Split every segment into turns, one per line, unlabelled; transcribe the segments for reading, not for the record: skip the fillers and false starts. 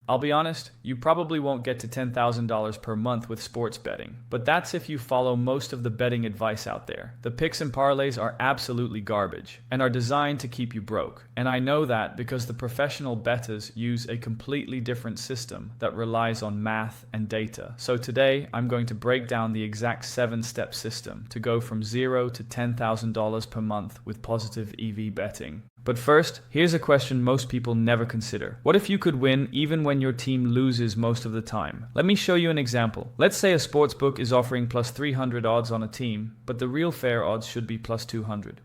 I'll be honest, you probably won't get to $10,000 per month with sports betting, but that's if you follow most of the betting advice out there. The picks and parlays are absolutely garbage and are designed to keep you broke. And I know that because the professional bettors use a completely different system that relies on math and data. So today, I'm going to break down the exact 7-step system to go from $0 to $10,000 per month with positive EV betting. But first, here's a question most people never consider. What if you could win even when your team loses most of the time? Let me show you an example. Let's say a sportsbook is offering plus 300 odds on a team, but the real fair odds should be plus 200.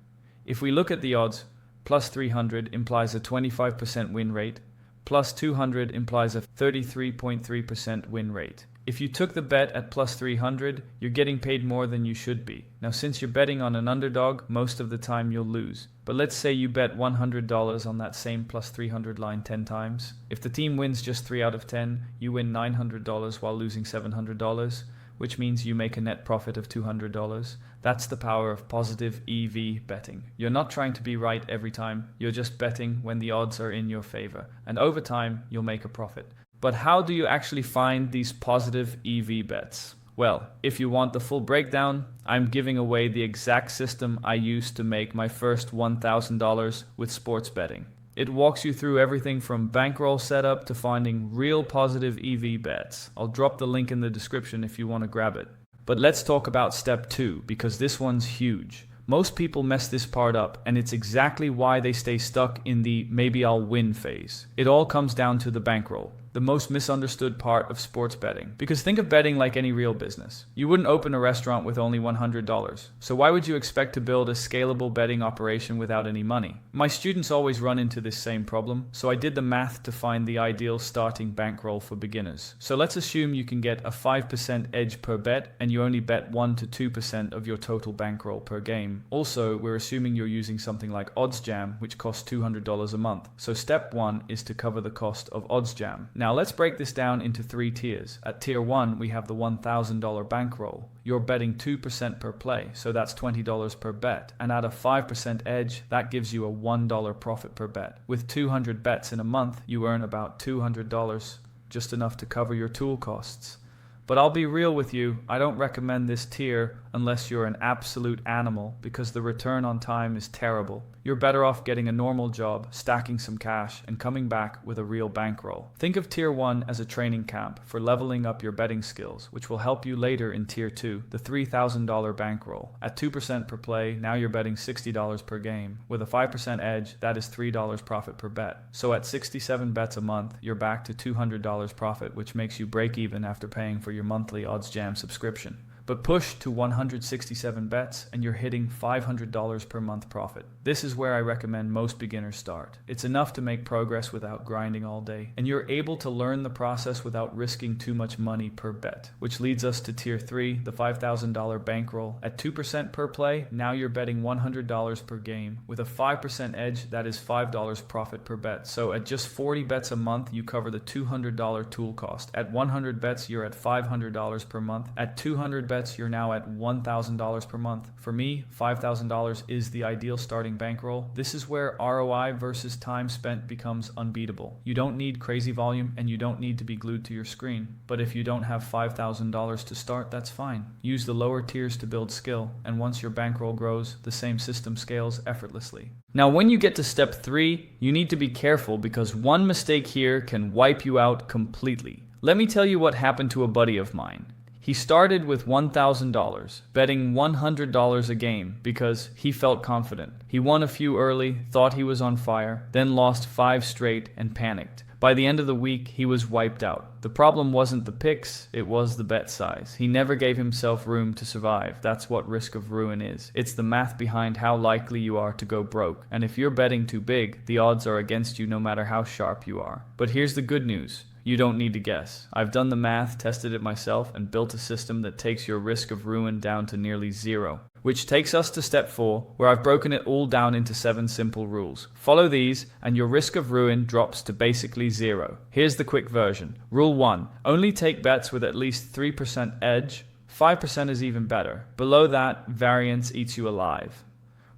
If we look at the odds, plus 300 implies a 25% win rate, plus 200 implies a 33.3% win rate. If you took the bet at plus 300, you're getting paid more than you should be. Now, since you're betting on an underdog, most of the time you'll lose. But let's say you bet $100 on that same plus 300 line 10 times. If the team wins just 3 out of 10, you win $900 while losing $700, which means you make a net profit of $200. That's the power of positive EV betting. You're not trying to be right every time. You're just betting when the odds are in your favor. And over time, you'll make a profit. But how do you actually find these positive EV bets? Well, if you want the full breakdown, I'm giving away the exact system I used to make my first $1,000 with sports betting. It walks you through everything from bankroll setup to finding real positive EV bets. I'll drop the link in the description if you want to grab it. But let's talk about step 2, because this one's huge. Most people mess this part up, and it's exactly why they stay stuck in the maybe I'll win phase. It all comes down to the bankroll, the most misunderstood part of sports betting. Because think of betting like any real business. You wouldn't open a restaurant with only $100. So why would you expect to build a scalable betting operation without any money? My students always run into this same problem, so I did the math to find the ideal starting bankroll for beginners. So let's assume you can get a 5% edge per bet, and you only bet 1 to 2% of your total bankroll per game. Also, we're assuming you're using something like OddsJam, which costs $200 a month. So step 1 is to cover the cost of OddsJam. Now let's break this down into 3 tiers. At tier 1, we have the $1,000 bankroll. You're betting 2% per play, so that's $20 per bet. And at a 5% edge, that gives you a $1 profit per bet. With 200 bets in a month, you earn about $200, just enough to cover your tool costs. But I'll be real with you, I don't recommend this tier unless you're an absolute animal, because the return on time is terrible. You're better off getting a normal job, stacking some cash, and coming back with a real bankroll. Think of tier 1 as a training camp for leveling up your betting skills, which will help you later in tier 2, the $3,000 bankroll. At 2% per play, now you're betting $60 per game. With a 5% edge, that is $3 profit per bet. So at 67 bets a month, you're back to $200 profit, which makes you break even after paying for your monthly OddsJam subscription. But push to 167 bets and you're hitting $500 per month profit. This is where I recommend most beginners start. It's enough to make progress without grinding all day, and you're able to learn the process without risking too much money per bet. Which leads us to tier 3, the $5,000 bankroll. At 2% per play, now you're betting $100 per game. With a 5% edge, that is $5 profit per bet. So at just 40 bets a month, you cover the $200 tool cost. At 100 bets, you're at $500 per month. At 200 bets, you're now at $1,000 per month. For me, $5,000 is the ideal starting bankroll. This is where ROI versus time spent becomes unbeatable. You don't need crazy volume and you don't need to be glued to your screen. But if you don't have $5,000 to start, that's fine. Use the lower tiers to build skill, and once your bankroll grows, the same system scales effortlessly. Now, when you get to step 3, you need to be careful, because one mistake here can wipe you out completely. Let me tell you what happened to a buddy of mine. He started with $1,000, betting $100 a game because he felt confident. He won a few early, thought he was on fire, then lost 5 straight and panicked. By the end of the week, he was wiped out. The problem wasn't the picks, it was the bet size. He never gave himself room to survive. That's what risk of ruin is. It's the math behind how likely you are to go broke. And if you're betting too big, the odds are against you no matter how sharp you are. But here's the good news. You don't need to guess. I've done the math, tested it myself, and built a system that takes your risk of ruin down to nearly 0. Which takes us to step 4, where I've broken it all down into 7 simple rules. Follow these, and your risk of ruin drops to basically 0. Here's the quick version. Rule 1. Only take bets with at least 3% edge. 5% is even better. Below that, variance eats you alive.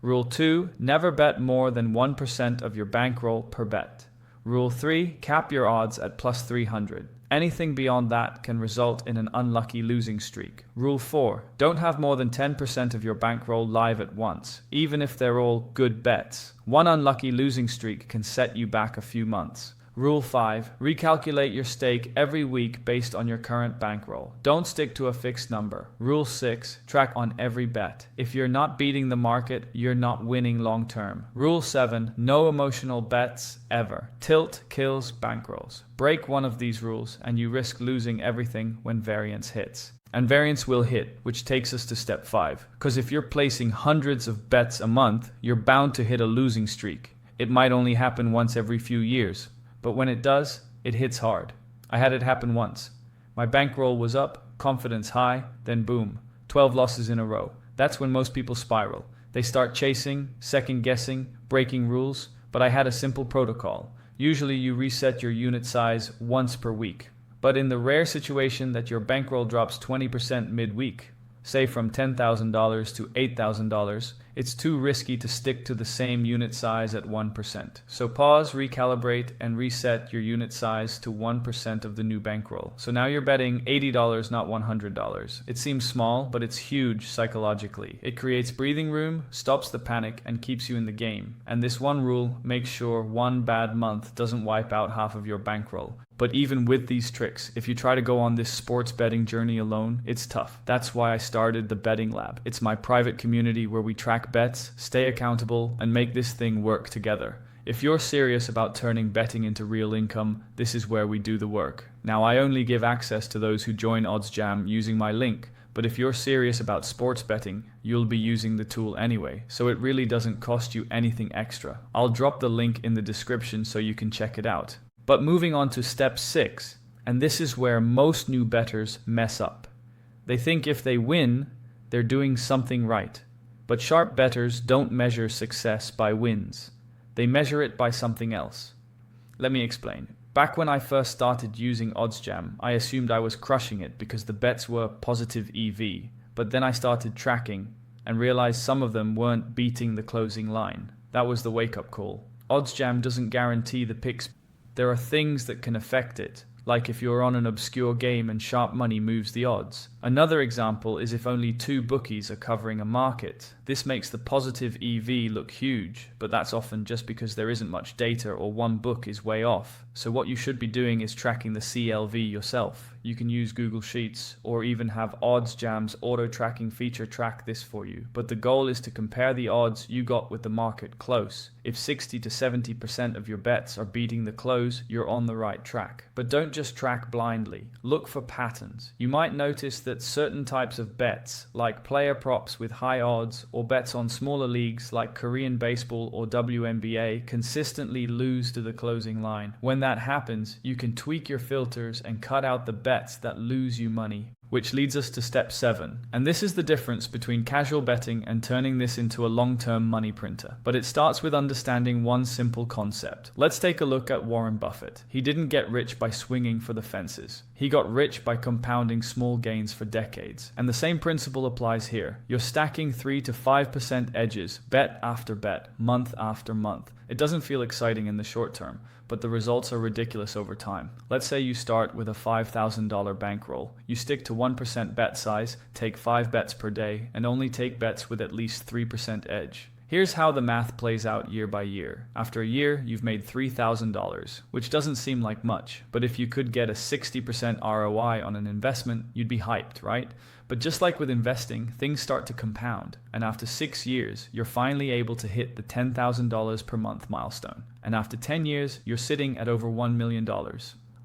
Rule 2. Never bet more than 1% of your bankroll per bet. Rule 3, cap your odds at plus 300. Anything beyond that can result in an unlucky losing streak. Rule 4, don't have more than 10% of your bankroll live at once, even if they're all good bets. One unlucky losing streak can set you back a few months. Rule 5, recalculate your stake every week based on your current bankroll. Don't stick to a fixed number. Rule 6, track on every bet. If you're not beating the market, you're not winning long term. Rule 7, no emotional bets ever. Tilt kills bankrolls. Break one of these rules and you risk losing everything when variance hits. And variance will hit, which takes us to step 5. Because if you're placing hundreds of bets a month, you're bound to hit a losing streak. It might only happen once every few years, but when it does, it hits hard. I had it happen once. My bankroll was up, confidence high, then boom, 12 losses in a row. That's when most people spiral. They start chasing, second-guessing, breaking rules, but I had a simple protocol. Usually you reset your unit size once per week. But in the rare situation that your bankroll drops 20% mid-week, say from $10,000 to $8,000, it's too risky to stick to the same unit size at 1%. So pause, recalibrate, and reset your unit size to 1% of the new bankroll. So now you're betting $80, not $100. It seems small, but it's huge psychologically. It creates breathing room, stops the panic, and keeps you in the game. And this one rule makes sure one bad month doesn't wipe out half of your bankroll. But even with these tricks, if you try to go on this sports betting journey alone, it's tough. That's why I started the Betting Lab. It's my private community where we track bets, stay accountable, and make this thing work together. If you're serious about turning betting into real income, this is where we do the work. Now, I only give access to those who join OddsJam using my link, but if you're serious about sports betting, you'll be using the tool anyway, so it really doesn't cost you anything extra. I'll drop the link in the description so you can check it out. But moving on to step 6, and this is where most new bettors mess up. They think if they win, they're doing something right. But sharp bettors don't measure success by wins. They measure it by something else. Let me explain. Back when I first started using OddsJam, I assumed I was crushing it because the bets were positive EV. But then I started tracking and realized some of them weren't beating the closing line. That was the wake-up call. OddsJam doesn't guarantee the picks. There are things that can affect it, like if you're on an obscure game and sharp money moves the odds. Another example is if only 2 bookies are covering a market. This makes the positive EV look huge, but that's often just because there isn't much data or one book is way off. So what you should be doing is tracking the CLV yourself. You can use Google Sheets or even have OddsJam's auto-tracking feature track this for you. But the goal is to compare the odds you got with the market close. If 60 to 70% of your bets are beating the close, you're on the right track. But don't just track blindly. Look for patterns. You might notice that certain types of bets, like player props with high odds or bets on smaller leagues like Korean baseball or WNBA, consistently lose to the closing line. When that happens, you can tweak your filters and cut out the bets that lose you money. Which leads us to step 7. And this is the difference between casual betting and turning this into a long-term money printer. But it starts with understanding one simple concept. Let's take a look at Warren Buffett. He didn't get rich by swinging for the fences. He got rich by compounding small gains for decades. And the same principle applies here. You're stacking 3 to 5% edges, bet after bet, month after month. It doesn't feel exciting in the short term, but the results are ridiculous over time. Let's say you start with a $5,000 bankroll. You stick to 1% bet size, take 5 bets per day, and only take bets with at least 3% edge. Here's how the math plays out year by year. After a year, you've made $3,000, which doesn't seem like much, but if you could get a 60% ROI on an investment, you'd be hyped, right? But just like with investing, things start to compound, and after 6 years, you're finally able to hit the $10,000 per month milestone. And after 10 years, you're sitting at over $1 million.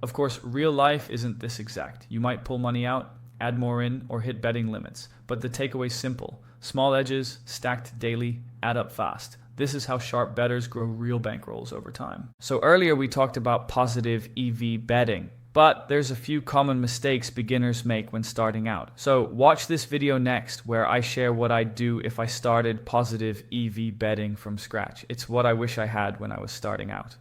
Of course, real life isn't this exact. You might pull money out, add more in, or hit betting limits, but the takeaway's simple. Small edges, stacked daily, add up fast. This is how sharp bettors grow real bankrolls over time. So earlier we talked about positive EV betting, but there's a few common mistakes beginners make when starting out. So watch this video next where I share what I'd do if I started positive EV betting from scratch. It's what I wish I had when I was starting out.